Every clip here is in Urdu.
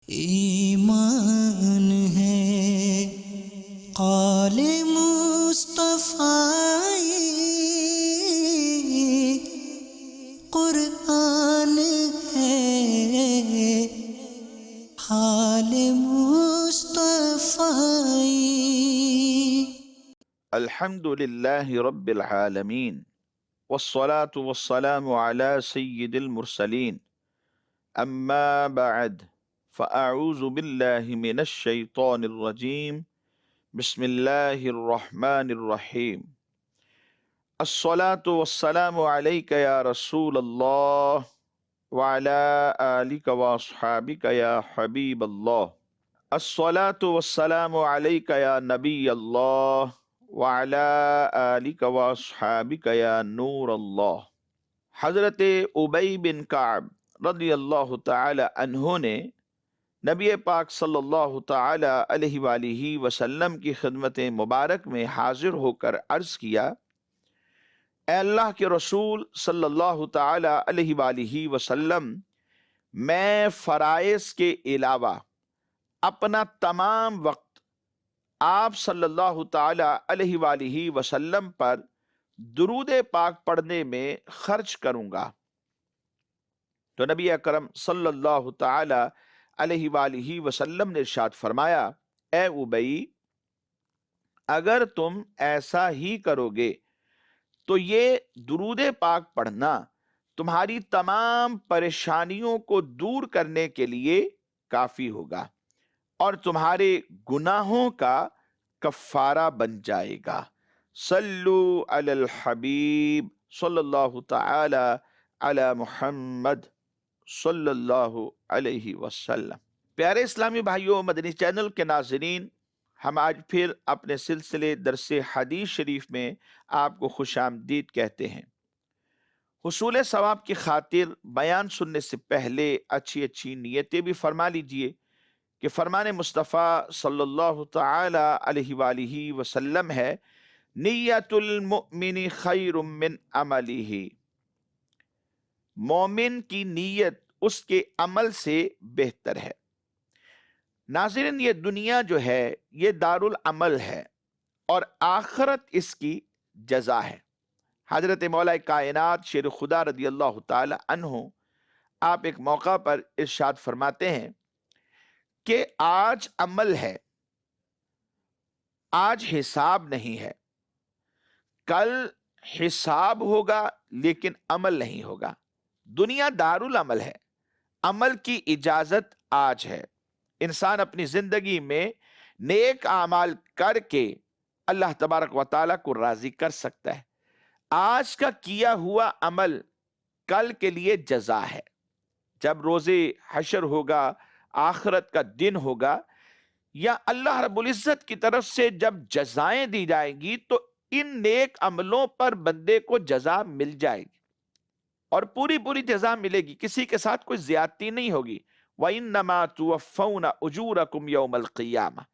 ایمان ہے قال مصطفیٰ، قرآن ہے حال مصطفیٰ۔ الحمد للہ رب العالمین والصلاة والسلام علی سید المرسلین، اما بعد فاعوذ باللہ من الشیطان الرجیم، بسم اللہ الرحمن الرحیم۔ الصلاة والسلام علیک یا رسول اللہ وعلی آلک واصحابک یا حبیب اللہ۔ الصلاة والسلام علیک یا نبی اللہ وعلی آلک واصحابک یا نور اللہ۔ حضرت ابی بن کعب رضی اللہ تعالی عنہ نے نبی پاک صلی اللہ تعالی علیہ وآلہ وسلم کی خدمت مبارک میں حاضر ہو کر عرض کیا، اے اللہ کے رسول صلی اللہ تعالی علیہ وآلہ وسلم، میں فرائض کے علاوہ اپنا تمام وقت آپ صلی اللہ تعالی علیہ وآلہ وسلم پر درود پاک پڑھنے میں خرچ کروں گا۔ تو نبی اکرم صلی اللہ تعالی علیہ وآلہ وسلم نے ارشاد فرمایا، اے ابی، اگر تم ایسا ہی کرو گے تو یہ درود پاک پڑھنا تمہاری تمام پریشانیوں کو دور کرنے کے لیے کافی ہوگا اور تمہارے گناہوں کا کفارہ بن جائے گا۔ صلو علی الحبیب صلی اللہ تعالی علی محمد صلی اللہ علیہ وسلم۔ پیارے اسلامی بھائیوں، مدنی چینل کے ناظرین، ہم آج پھر اپنے سلسلے درس حدیث شریف میں آپ کو خوش آمدید کہتے ہیں۔ حصول ثواب کی خاطر بیان سننے سے پہلے اچھی اچھی نیتیں بھی فرما لیجئے کہ فرمان مصطفیٰ صلی اللہ تعالی علیہ وآلہ وسلم ہے، نیت المؤمن خیر من عملہ، مومن کی نیت اس کے عمل سے بہتر ہے۔ ناظرین، یہ دنیا جو ہے یہ دارالعمل ہے اور آخرت اس کی جزا ہے۔ حضرت مولا کائنات شیر خدا رضی اللہ تعالی عنہ آپ ایک موقع پر ارشاد فرماتے ہیں کہ آج عمل ہے، آج حساب نہیں ہے، کل حساب ہوگا لیکن عمل نہیں ہوگا۔ دنیا دارالعمل ہے، عمل کی اجازت آج ہے۔ انسان اپنی زندگی میں نیک اعمال کر کے اللہ تبارک و تعالیٰ کو راضی کر سکتا ہے۔ آج کا کیا ہوا عمل کل کے لیے جزا ہے۔ جب روز حشر ہوگا، آخرت کا دن ہوگا، یا اللہ رب العزت کی طرف سے جب جزائیں دی جائیں گی تو ان نیک عملوں پر بندے کو جزا مل جائے گی اور پوری پوری جزا ملے گی، کسی کے ساتھ کوئی زیادتی نہیں ہوگی۔ وَإِنَّمَا تُوَفَّوْنَ أُجُورَكُمْ يَوْمَ الْقِيَامَةِ،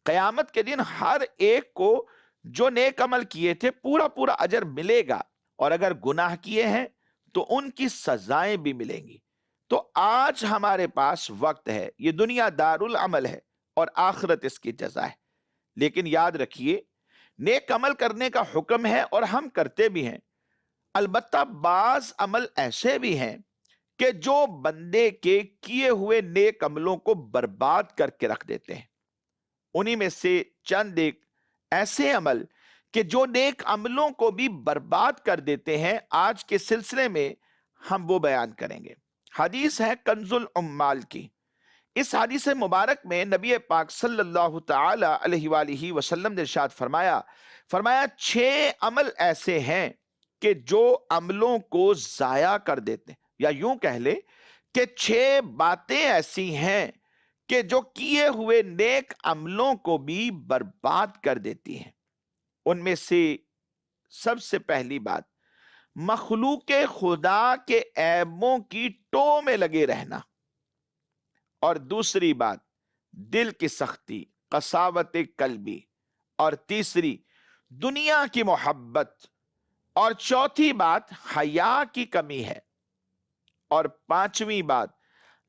قیامت کے دن ہر ایک کو جو نیک عمل کیے تھے پورا پورا اجر ملے گا، اور اگر گناہ کیے ہیں تو ان کی سزائیں بھی ملیں گی۔ تو آج ہمارے پاس وقت ہے، یہ دنیا دارالعمل ہے اور آخرت اس کی جزا ہے۔ لیکن یاد رکھیے، نیک عمل کرنے کا حکم ہے اور ہم کرتے بھی ہیں، البتہ بعض عمل ایسے بھی ہیں کہ جو بندے کے کیے ہوئے نیک عملوں کو برباد کر کے رکھ دیتے ہیں۔ انہی میں سے چند ایک ایسے عمل کہ جو نیک عملوں کو بھی برباد کر دیتے ہیں، آج کے سلسلے میں ہم وہ بیان کریں گے۔ حدیث ہے کنز العمال کی۔ اس حدیث مبارک میں نبی پاک صلی اللہ تعالی علیہ وآلہ وسلم نے ارشاد فرمایا 6 عمل ایسے ہیں کہ جو عملوں کو ضائع کر دیتے ہیں، یا یوں کہہ لیں کہ 6 باتیں ایسی ہیں کہ جو کیے ہوئے نیک عملوں کو بھی برباد کر دیتی ہیں۔ ان میں سے سب سے پہلی بات، مخلوق خدا کے عیبوں کی ٹو میں لگے رہنا، اور دوسری بات دل کی سختی، قساوت قلبی، اور تیسری دنیا کی محبت، اور چوتھی بات حیا کی کمی ہے، اور 5ویں بات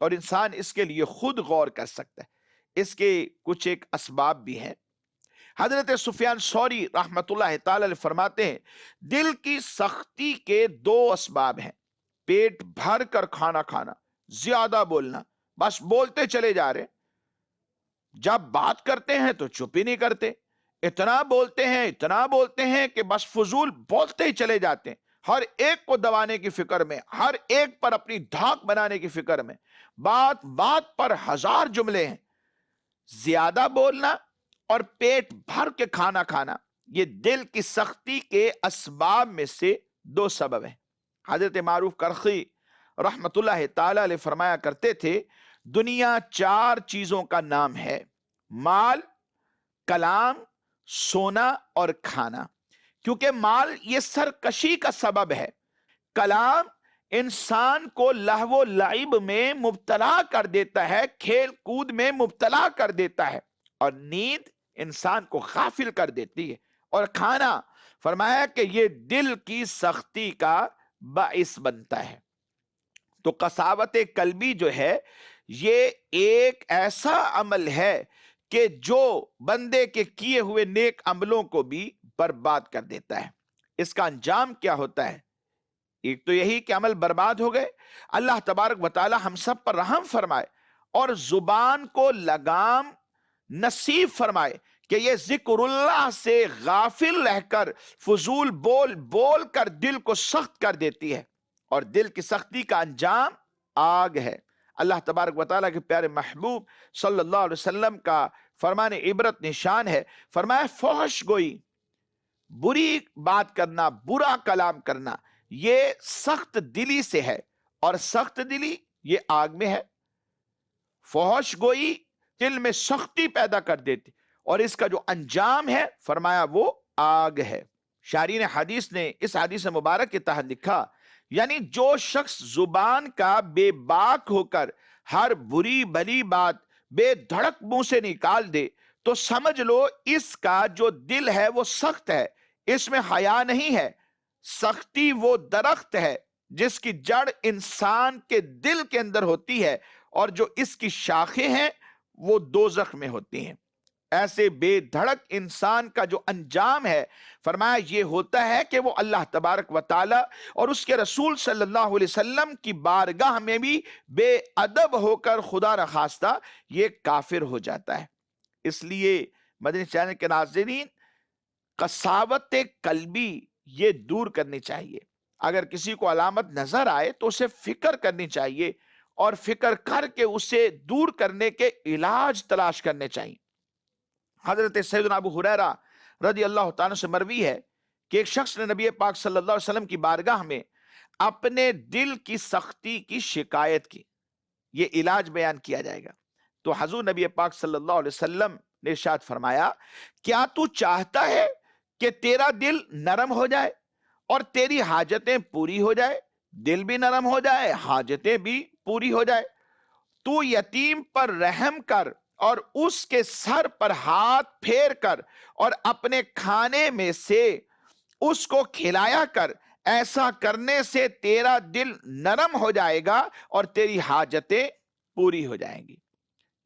اور انسان اس کے لیے خود غور کر سکتا ہے۔ اس کے کچھ ایک اسباب بھی ہیں۔ حضرت سفیان ثوری رحمت اللہ تعالی علیہ فرماتے ہیں دل کی سختی کے دو اسباب ہیں: پیٹ بھر کر کھانا کھانا، زیادہ بولنا، بس بولتے چلے جا رہے، جب بات کرتے ہیں تو چپ ہی نہیں کرتے، اتنا بولتے ہیں کہ بس فضول بولتے ہی چلے جاتے ہیں، ہر ایک کو دبانے کی فکر میں، ہر ایک پر اپنی دھاک بنانے کی فکر میں، بات بات پر ہزار جملے ہیں۔ زیادہ بولنا اور پیٹ بھر کے کھانا کھانا، یہ دل کی سختی کے اسباب میں سے دو سبب ہیں۔ حضرت معروف کرخی رحمت اللہ تعالی علیہ فرمایا کرتے تھے دنیا چار چیزوں کا نام ہے: مال، کلام، سونا اور کھانا۔ کیونکہ مال یہ سرکشی کا سبب ہے، کلام انسان کو لہو و لعب میں مبتلا کر دیتا ہے، کھیل کود میں مبتلا کر دیتا ہے، اور نیند انسان کو غافل کر دیتی ہے، اور کھانا فرمایا کہ یہ دل کی سختی کا باعث بنتا ہے۔ تو قساوت قلبی جو ہے یہ ایک ایسا عمل ہے کہ جو بندے کے کیے ہوئے نیک عملوں کو بھی برباد کر دیتا ہے۔ اس کا انجام کیا ہوتا ہے؟ ایک تو یہی کہ عمل برباد ہو گئے۔ اللہ تبارک و تعالی ہم سب پر رحم فرمائے اور زبان کو لگام نصیب فرمائے کہ یہ ذکر اللہ سے غافل رہ کر فضول بول بول کر دل کو سخت کر دیتی ہے، اور دل کی سختی کا انجام آگ ہے۔ اللہ تبارک و تعالیٰ کے پیارے محبوب صلی اللہ علیہ وسلم کا فرمان عبرت نشان ہے، فرمایا فحش گوئی، بری بات کرنا، برا کلام کرنا، یہ سخت دلی سے ہے، اور سخت دلی یہ آگ میں ہے۔ فحش گوئی دل میں سختی پیدا کر دیتی، اور اس کا جو انجام ہے فرمایا وہ آگ ہے۔ شارحین حدیث نے اس حدیث مبارک کے تحت لکھا، یعنی جو شخص زبان کا بے باک ہو کر ہر بری بھلی بات بے دھڑک منہ سے نکال دے تو سمجھ لو اس کا جو دل ہے وہ سخت ہے، اس میں حیا نہیں ہے۔ سختی وہ درخت ہے جس کی جڑ انسان کے دل کے اندر ہوتی ہے، اور جو اس کی شاخیں ہیں وہ دوزخ میں ہوتی ہیں۔ ایسے بے دھڑک انسان کا جو انجام ہے فرمایا یہ ہوتا ہے کہ وہ اللہ تبارک و تعالی اور اس کے رسول صلی اللہ علیہ وسلم کی بارگاہ میں بھی بے ادب ہو کر خدا نخواستہ یہ کافر ہو جاتا ہے۔ اس لیے مدنی چینل کے ناظرین، قساوت قلبی یہ دور کرنی چاہیے۔ اگر کسی کو علامت نظر آئے تو اسے فکر کرنی چاہیے، اور فکر کر کے اسے دور کرنے کے علاج تلاش کرنے چاہیے۔ حضرت سیدنا ابو ہریرہ رضی اللہ تعالیٰ سے مروی ہے کہ ایک شخص نے نبی پاک صلی اللہ علیہ وسلم کی بارگاہ میں اپنے دل کی سختی کی شکایت کی۔ یہ علاج بیان کیا جائے گا۔ تو حضور نبی پاک صلی اللہ علیہ وسلم نے ارشاد فرمایا، کیا تو چاہتا ہے کہ تیرا دل نرم ہو جائے اور تیری حاجتیں پوری ہو جائے؟ دل بھی نرم ہو جائے، حاجتیں بھی پوری ہو جائے۔ تو یتیم پر رحم کر اور اس کے سر پر ہاتھ پھیر کر اور اپنے کھانے میں سے اس کو کھلایا کر، ایسا کرنے سے تیرا دل نرم ہو جائے گا اور تیری حاجتیں پوری ہو جائیں گی۔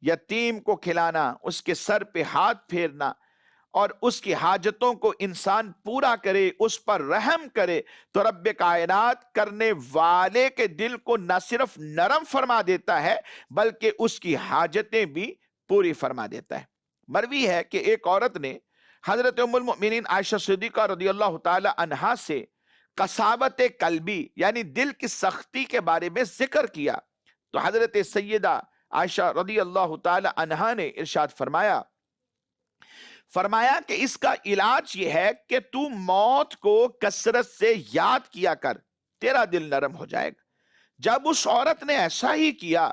یتیم کو کھلانا، اس کے سر پہ ہاتھ پھیرنا اور اس کی حاجتوں کو انسان پورا کرے، اس پر رحم کرے، تو رب کائنات کرنے والے کے دل کو نہ صرف نرم فرما دیتا ہے بلکہ اس کی حاجتیں بھی پوری فرما دیتا ہے۔ مروی ہے کہ ایک عورت نے حضرت ام المؤمنین عائشہ صدیقہ رضی اللہ تعالی عنہا سے قساوت قلبی یعنی دل کی سختی کے بارے میں ذکر کیا، تو حضرت سیدہ عائشہ رضی اللہ تعالی عنہا نے ارشاد فرمایا کہ اس کا علاج یہ ہے کہ تو موت کو کثرت سے یاد کیا کر، تیرا دل نرم ہو جائے گا۔ جب اس عورت نے ایسا ہی کیا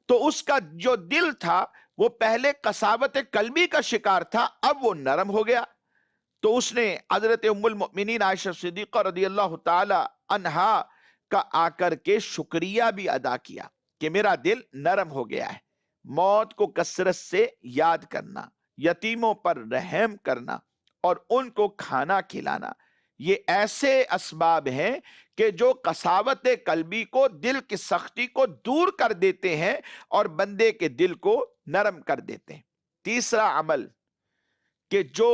تو اس کا جو دل تھا وہ پہلے قساوت قلبی کا شکار تھا، اب وہ نرم ہو گیا۔ تو اس نے حضرت ام المؤمنین عائشہ صدیقہ رضی اللہ تعالی عنہا کا آ کر کے شکریہ بھی ادا کیا کہ میرا دل نرم ہو گیا ہے۔ موت کو کثرت سے یاد کرنا، یتیموں پر رحم کرنا اور ان کو کھانا کھلانا، یہ ایسے اسباب ہیں کہ جو قساوت قلبی کو، دل کی سختی کو دور کر دیتے ہیں اور بندے کے دل کو نرم کر دیتے ہیں۔ تیسرا عمل کہ جو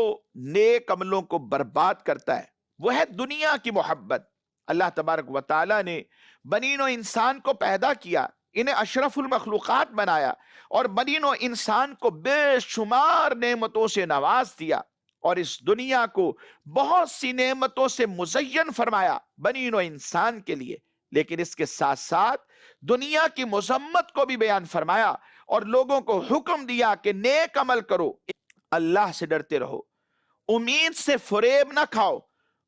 نیک عملوں کو برباد کرتا ہے وہ ہے دنیا کی محبت۔ اللہ تبارک و تعالیٰ نے بنی نوع انسان کو پیدا کیا، انہیں اشرف المخلوقات بنایا اور بنی نوع انسان کو بے شمار نعمتوں سے نواز دیا، اور اس دنیا کو بہت سی نعمتوں سے مزین فرمایا بنی نوع انسان کے لیے، لیکن اس کے ساتھ ساتھ دنیا کی مذمت کو بھی بیان فرمایا اور لوگوں کو حکم دیا کہ نیک عمل کرو، اللہ سے ڈرتے رہو، امید سے فریب نہ کھاؤ،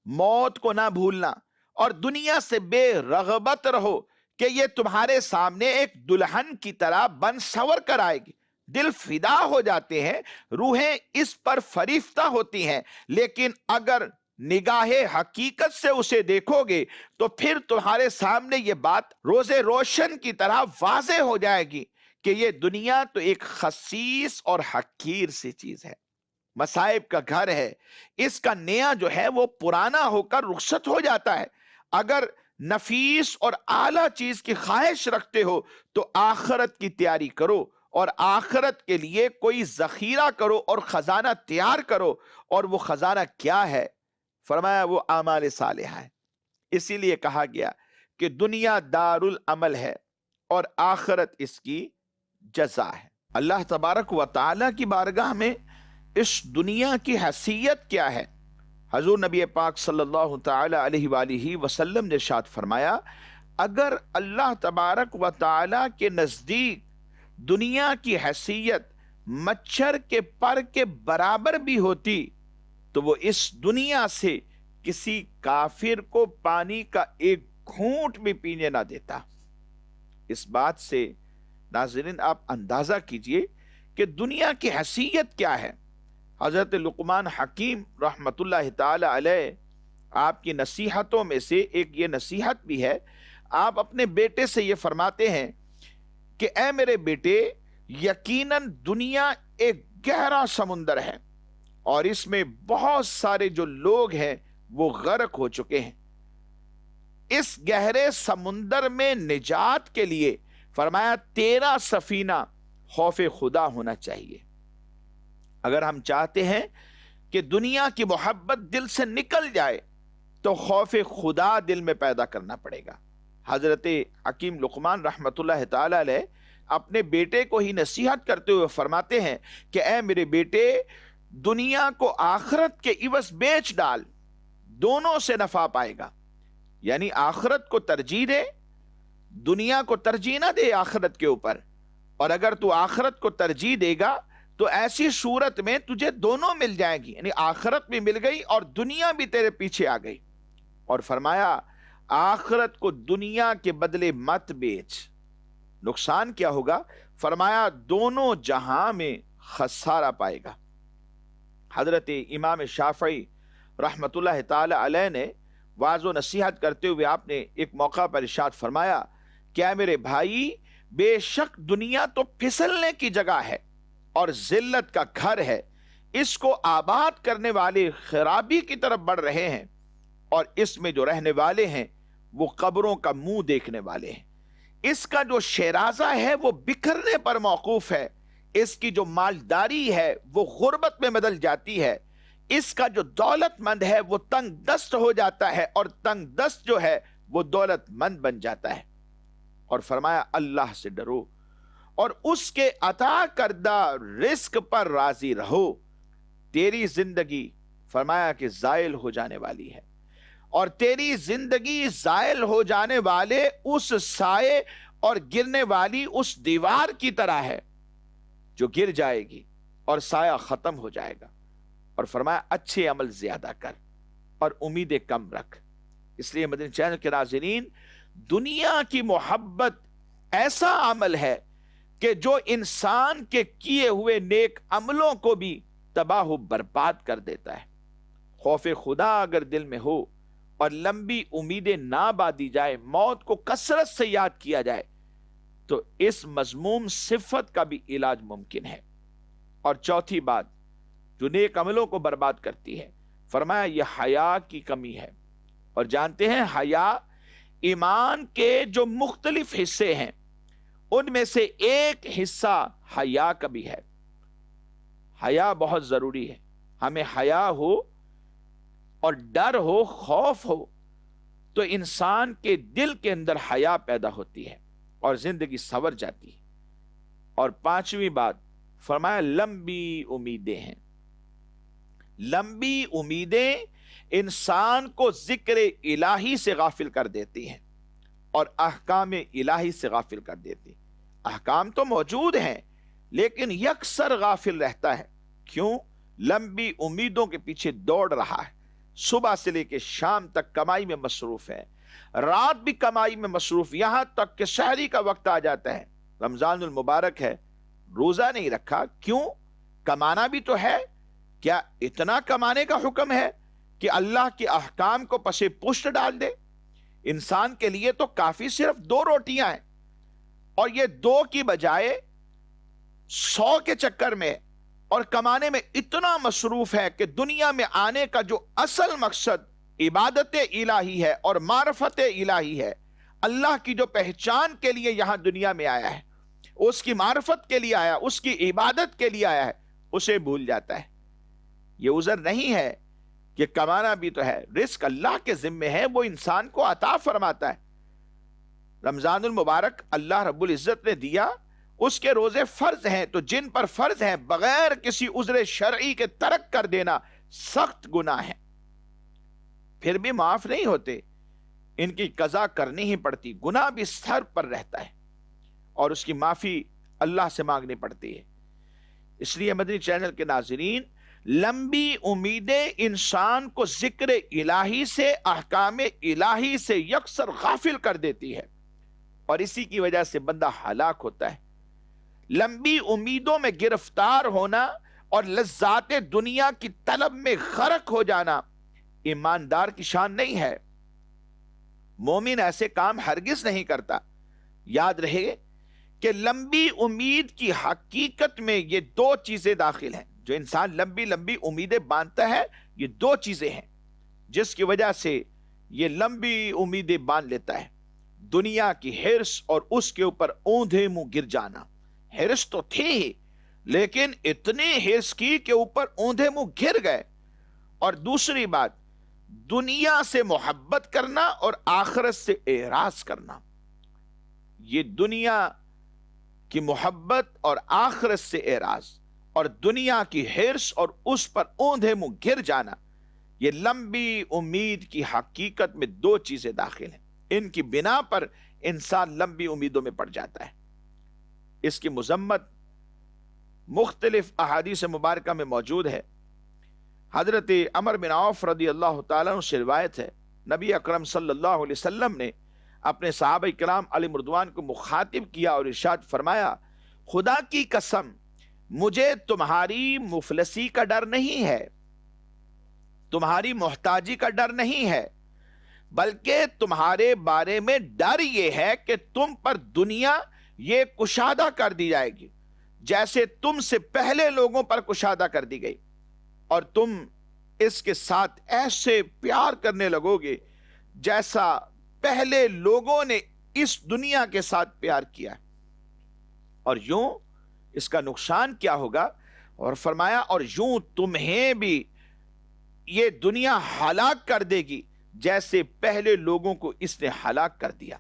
موت کو نہ بھولنا، اور دنیا سے بے رغبت رہو کہ یہ تمہارے سامنے ایک دلہن کی طرح بن سور کر آئے گی۔ دل فدا ہو جاتے ہیں، روحیں اس پر فریفتہ ہوتی ہیں، لیکن اگر نگاہ حقیقت سے اسے دیکھو گے تو پھر تمہارے سامنے یہ بات روز روشن کی طرح واضح ہو جائے گی کہ یہ دنیا تو ایک خسیس اور حقیر سی چیز ہے، مصائب کا گھر ہے، اس کا نیا جو ہے وہ پرانا ہو کر رخصت ہو جاتا ہے۔ اگر نفیس اور اعلیٰ چیز کی خواہش رکھتے ہو تو آخرت کی تیاری کرو، اور آخرت کے لیے کوئی ذخیرہ کرو اور خزانہ تیار کرو، اور وہ خزانہ کیا ہے؟ فرمایا وہ اعمال صالحہ ہے۔ اسی لیے کہا گیا کہ دنیا دار العمل ہے اور آخرت اس کی جزا ہے۔ اللہ تبارک و تعالیٰ کی بارگاہ میں اس دنیا کی حیثیت کیا ہے؟ حضور نبی پاک صلی اللہ تعالی علیہ وآلہ وسلم نے ارشاد فرمایا، اگر اللہ تبارک و تعالیٰ کے نزدیک دنیا کی حیثیت مچھر کے پر کے برابر بھی ہوتی تو وہ اس دنیا سے کسی کافر کو پانی کا ایک گھونٹ بھی پینے نہ دیتا۔ اس بات سے ناظرین آپ اندازہ کیجئے کہ دنیا کی حیثیت کیا ہے۔ حضرت لقمان حکیم رحمت اللہ تعالی علیہ، آپ کی نصیحتوں میں سے ایک یہ نصیحت بھی ہے، آپ اپنے بیٹے سے یہ فرماتے ہیں کہ اے میرے بیٹے، یقیناً دنیا ایک گہرا سمندر ہے اور اس میں بہت سارے جو لوگ ہیں وہ غرق ہو چکے ہیں۔ اس گہرے سمندر میں نجات کے لیے فرمایا تیرا سفینہ خوف خدا ہونا چاہیے۔ اگر ہم چاہتے ہیں کہ دنیا کی محبت دل سے نکل جائے تو خوف خدا دل میں پیدا کرنا پڑے گا۔ حضرت حکیم لقمان رحمت اللہ تعالی علیہ اپنے بیٹے کو ہی نصیحت کرتے ہوئے فرماتے ہیں کہ اے میرے بیٹے، دنیا کو آخرت کے عوض بیچ ڈال، دونوں سے نفع پائے گا۔ یعنی آخرت کو ترجیح دے، دنیا کو ترجیح نہ دے آخرت کے اوپر، اور اگر تو آخرت کو ترجیح دے گا تو ایسی صورت میں تجھے دونوں مل جائے گی، یعنی آخرت بھی مل گئی اور دنیا بھی تیرے پیچھے آ گئی۔ اور فرمایا آخرت کو دنیا کے بدلے مت بیچ، نقصان کیا ہوگا؟ فرمایا دونوں جہاں میں خسارہ پائے گا۔ حضرت امام شافعی رحمت اللہ تعالی علیہ نے واعظ و نصیحت کرتے ہوئے آپ نے ایک موقع پر ارشاد فرمایا، کیا میرے بھائی، بے شک دنیا تو پھسلنے کی جگہ ہے اور ذلت کا گھر ہے، اس کو آباد کرنے والے خرابی کی طرف بڑھ رہے ہیں، اور اس میں جو رہنے والے ہیں وہ قبروں کا منہ دیکھنے والے ہیں۔ اس کا جو شیرازہ ہے وہ بکھرنے پر موقوف ہے، اس کی جو مالداری ہے وہ غربت میں بدل جاتی ہے، اس کا جو دولت مند ہے وہ تنگ دست ہو جاتا ہے، اور تنگ دست جو ہے وہ دولت مند بن جاتا ہے۔ اور فرمایا اللہ سے ڈرو اور اس کے عطا کردہ رزق پر راضی رہو، تیری زندگی فرمایا کہ زائل ہو جانے والی ہے، اور تیری زندگی زائل ہو جانے والے اس سائے اور گرنے والی اس دیوار کی طرح ہے جو گر جائے گی اور سایہ ختم ہو جائے گا۔ اور فرمایا اچھے عمل زیادہ کر اور امیدیں کم رکھ۔ اس لیے مدنی چینل کے ناظرین، دنیا کی محبت ایسا عمل ہے کہ جو انسان کے کیے ہوئے نیک عملوں کو بھی تباہ و برباد کر دیتا ہے۔ خوف خدا اگر دل میں ہو اور لمبی امیدیں نہ باندھی جائے، موت کو کثرت سے یاد کیا جائے، تو اس مذموم صفت کا بھی علاج ممکن ہے۔ اور چوتھی بات جو نیک عملوں کو برباد کرتی ہے، فرمایا یہ حیا کی کمی ہے. اور جانتے ہیں حیا ایمان کے جو مختلف حصے ہیں ان میں سے ایک حصہ حیا کا بھی ہے. حیا بہت ضروری ہے. ہمیں حیا ہو اور ڈر ہو، خوف ہو، تو انسان کے دل کے اندر حیا پیدا ہوتی ہے اور زندگی سنور جاتی ہے. اور پانچویں بات فرمایا لمبی امیدیں ہیں. لمبی امیدیں انسان کو ذکر الہی سے غافل کر دیتی ہیں اور احکام الہی سے غافل کر دیتی. احکام تو موجود ہیں لیکن یکسر غافل رہتا ہے. کیوں؟ لمبی امیدوں کے پیچھے دوڑ رہا ہے. صبح سے لے کے شام تک کمائی میں مصروف ہے، رات بھی کمائی میں مصروف، یہاں تک کہ سحری کا وقت آ جاتا ہے. رمضان المبارک ہے، روزہ نہیں رکھا. کیوں؟ کمانا بھی تو ہے. کیا اتنا کمانے کا حکم ہے کہ اللہ کے احکام کو پس پشت ڈال دے؟ انسان کے لیے تو کافی صرف 2 روٹیاں ہیں، اور یہ 2 کی بجائے 100 کے چکر میں اور کمانے میں اتنا مصروف ہے کہ دنیا میں آنے کا جو اصل مقصد عبادت الہی ہے اور معرفت الہی ہے، اللہ کی جو پہچان کے لیے یہاں دنیا میں آیا ہے، اس کی معرفت کے لیے آیا، اس کی عبادت کے لیے آیا ہے، اسے بھول جاتا ہے. یہ عذر نہیں ہے کہ کمانا بھی تو ہے، رزق اللہ کے ذمے ہے، وہ انسان کو عطا فرماتا ہے. رمضان المبارک اللہ رب العزت نے دیا، اس کے روزے فرض ہیں، تو جن پر فرض ہیں بغیر کسی عذر شرعی کے ترک کر دینا سخت گناہ ہے. پھر بھی معاف نہیں ہوتے، ان کی قضا کرنی ہی پڑتی. گناہ بھی سر پر رہتا ہے اور اس کی معافی اللہ سے مانگنی پڑتی ہے. اس لیے مدنی چینل کے ناظرین، لمبی امیدیں انسان کو ذکر الہی سے، احکام الہی سے یکسر غافل کر دیتی ہے اور اسی کی وجہ سے بندہ ہلاک ہوتا ہے. لمبی امیدوں میں گرفتار ہونا اور لذات دنیا کی طلب میں غرق ہو جانا ایماندار کی شان نہیں ہے. مومن ایسے کام ہرگز نہیں کرتا. یاد رہے کہ لمبی امید کی حقیقت میں یہ 2 چیزیں داخل ہیں. جو انسان لمبی لمبی امیدیں باندھتا ہے، یہ 2 چیزیں ہیں جس کی وجہ سے یہ لمبی امیدیں باندھ لیتا ہے. دنیا کی حرص اور اس کے اوپر اوندھے منہ گر جانا. حرص تو تھی ہی، لیکن اتنی حرص کی کہ اوپر اوندھے منہ گر گئے. اور دوسری بات، دنیا سے محبت کرنا اور آخرت سے اعراض کرنا. یہ دنیا کی محبت اور آخرت سے اعراض اور دنیا کی حرص اور اس پر اوندھے منہ گر جانا، یہ لمبی امید کی حقیقت میں 2 چیزیں داخل ہیں. ان کی بنا پر انسان لمبی امیدوں میں پڑ جاتا ہے. اس کی مذمت مختلف احادیث مبارکہ میں موجود ہے. حضرت عمر بن عوف رضی اللہ تعالیٰ عنہ سے روایت ہے، نبی اکرم صلی اللہ علیہ وسلم نے اپنے صحابہ کرام علیہ مردوان کو مخاطب کیا اور ارشاد فرمایا، خدا کی قسم مجھے تمہاری مفلسی کا ڈر نہیں ہے، تمہاری محتاجی کا ڈر نہیں ہے، بلکہ تمہارے بارے میں ڈر یہ ہے کہ تم پر دنیا یہ کشادہ کر دی جائے گی جیسے تم سے پہلے لوگوں پر کشادہ کر دی گئی، اور تم اس کے ساتھ ایسے پیار کرنے لگو گے جیسا پہلے لوگوں نے اس دنیا کے ساتھ پیار کیا. اور یوں اس کا نقصان کیا ہوگا؟ اور فرمایا اور یوں تمہیں بھی یہ دنیا ہلاک کر دے گی جیسے پہلے لوگوں کو اس نے ہلاک کر دیا.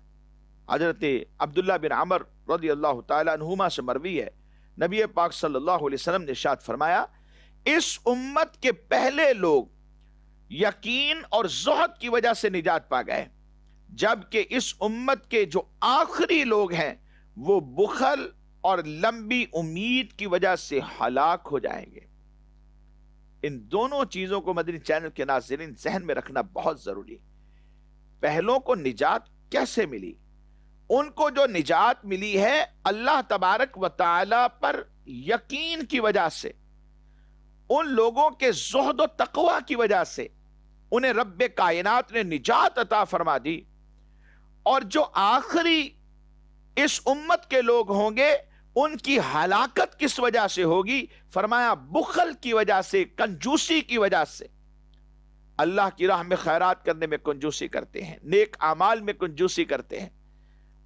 حضرت عبداللہ بن عمر رضی اللہ تعالی عنہما سے مروی ہے، نبی پاک صلی اللہ علیہ وسلم نے ارشاد فرمایا، اس امت کے پہلے لوگ یقین اور زہد کی وجہ سے نجات پا گئے، جبکہ اس امت کے جو آخری لوگ ہیں وہ بخل اور لمبی امید کی وجہ سے ہلاک ہو جائیں گے. ان دونوں چیزوں کو مدنی چینل کے ناظرین ذہن میں رکھنا بہت ضروری. پہلوں کو نجات کیسے ملی؟ ان کو جو نجات ملی ہے اللہ تبارک و تعالی پر یقین کی وجہ سے، ان لوگوں کے زہد و تقوی کی وجہ سے انہیں رب کائنات نے نجات عطا فرما دی. اور جو آخری اس امت کے لوگ ہوں گے ان کی ہلاکت کس وجہ سے ہوگی؟ فرمایا بخل کی وجہ سے، کنجوسی کی وجہ سے. اللہ کی راہ میں خیرات کرنے میں کنجوسی کرتے ہیں، نیک اعمال میں کنجوسی کرتے ہیں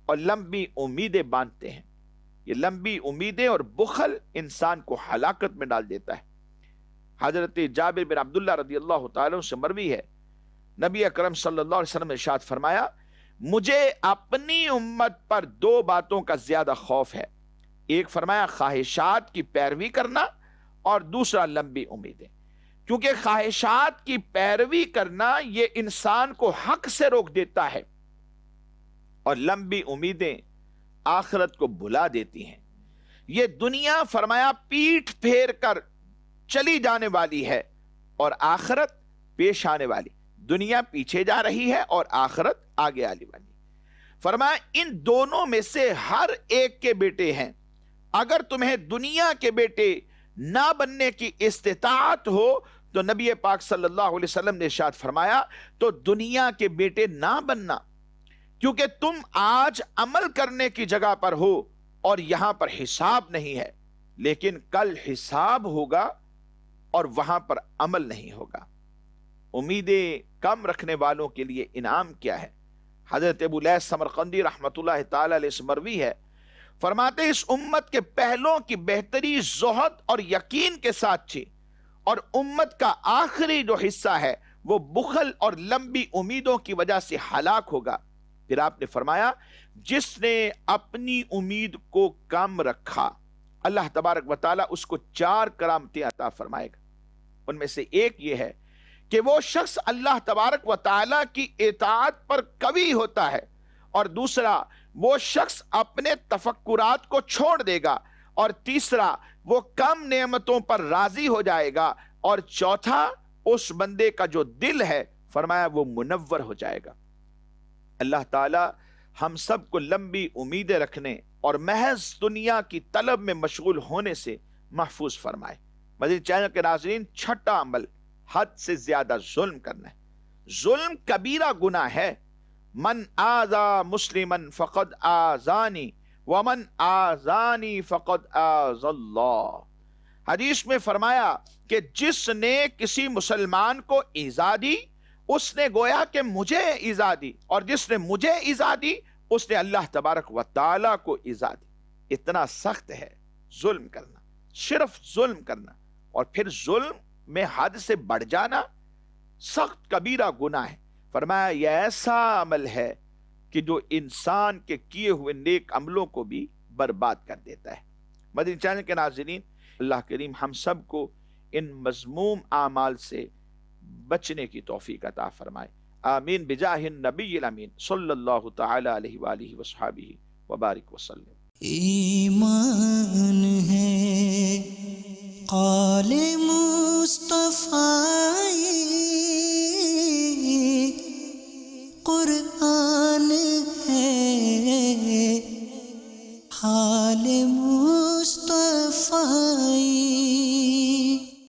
اور لمبی امیدیں باندھتے ہیں۔ یہ لمبی امیدیں اور بخل انسان کو ہلاکت میں ڈال دیتا ہے۔ حضرت جابر بن عبداللہ رضی اللہ تعالیٰ سے مروی ہے، نبی اکرم صلی اللہ علیہ وسلم نے ارشاد فرمایا، مجھے اپنی امت پر دو باتوں کا زیادہ خوف ہے، ایک فرمایا خواہشات کی پیروی کرنا اور دوسرا لمبی امیدیں، کیونکہ خواہشات کی پیروی کرنا یہ انسان کو حق سے روک دیتا ہے اور لمبی امیدیں آخرت کو بھلا دیتی ہیں۔ یہ دنیا فرمایا پیٹھ پھیر کر چلی جانے والی ہے اور آخرت پیش آنے والی، دنیا پیچھے جا رہی ہے اور آخرت آگے آنے والی۔ فرمایا ان دونوں میں سے ہر ایک کے بیٹے ہیں، اگر تمہیں دنیا کے بیٹے نہ بننے کی استطاعت ہو تو نبی پاک صلی اللہ علیہ وسلم نے ارشاد فرمایا تو دنیا کے بیٹے نہ بننا، کیونکہ تم آج عمل کرنے کی جگہ پر ہو اور یہاں پر حساب نہیں ہے، لیکن کل حساب ہوگا اور وہاں پر عمل نہیں ہوگا۔ امیدیں کم رکھنے والوں کے لیے انعام کیا ہے؟ حضرت ابو لیث سمرقندی رحمت اللہ تعالی علیہ سے مروی ہے، فرماتے اس امت کے پہلوں کی بہتری زہد اور یقین کے ساتھ تھی، اور امت کا آخری جو حصہ ہے وہ بخل اور لمبی امیدوں کی وجہ سے ہلاک ہوگا۔ پھر آپ نے فرمایا جس نے اپنی امید کو کم رکھا، اللہ تبارک و تعالیٰ اس کو 4 کرامتیں عطا فرمائے گا۔ ان میں سے ایک یہ ہے کہ وہ شخص اللہ تبارک و تعالیٰ کی اطاعت پر قوی ہوتا ہے، اور دوسرا وہ شخص اپنے تفکرات کو چھوڑ دے گا، اور تیسرا وہ کم نعمتوں پر راضی ہو جائے گا، اور چوتھا اس بندے کا جو دل ہے فرمایا وہ منور ہو جائے گا۔ اللہ تعالی ہم سب کو لمبی امیدیں رکھنے اور محض دنیا کی طلب میں مشغول ہونے سے محفوظ فرمائے۔ مدنی چینل کے ناظرین، چھٹا عمل حد سے زیادہ ظلم کرنا ہے۔ ظلم کبیرہ گناہ ہے۔ من آذا مسلمن فقد آذانی ومن آذانی فقد آذى اللہ۔ حدیث میں فرمایا کہ جس نے کسی مسلمان کو ایذا دی اس نے گویا کہ مجھے ایذا دی، اور جس نے مجھے ایذا دی اس نے اللہ تبارک و تعالیٰ کو ایذا دی۔ اتنا سخت ہے ظلم کرنا، صرف ظلم کرنا، اور پھر ظلم میں حد سے بڑھ جانا سخت کبیرہ گناہ ہے۔ فرمایا یہ ایسا عمل ہے کہ جو انسان کے کیے ہوئے نیک عملوں کو بھی برباد کر دیتا ہے۔ مدنی چینل کے ناظرین، اللہ کریم ہم سب کو ان مذموم اعمال سے بچنے کی توفیق عطا فرمائے۔ آمین بجاہ النبی الامین صلی اللہ تعالی علیہ وآلہ وصحبہ وبارک وسلم۔ ایمان ہے قال مصطفیٰ، قرآن ہے حال مصطفیٰ۔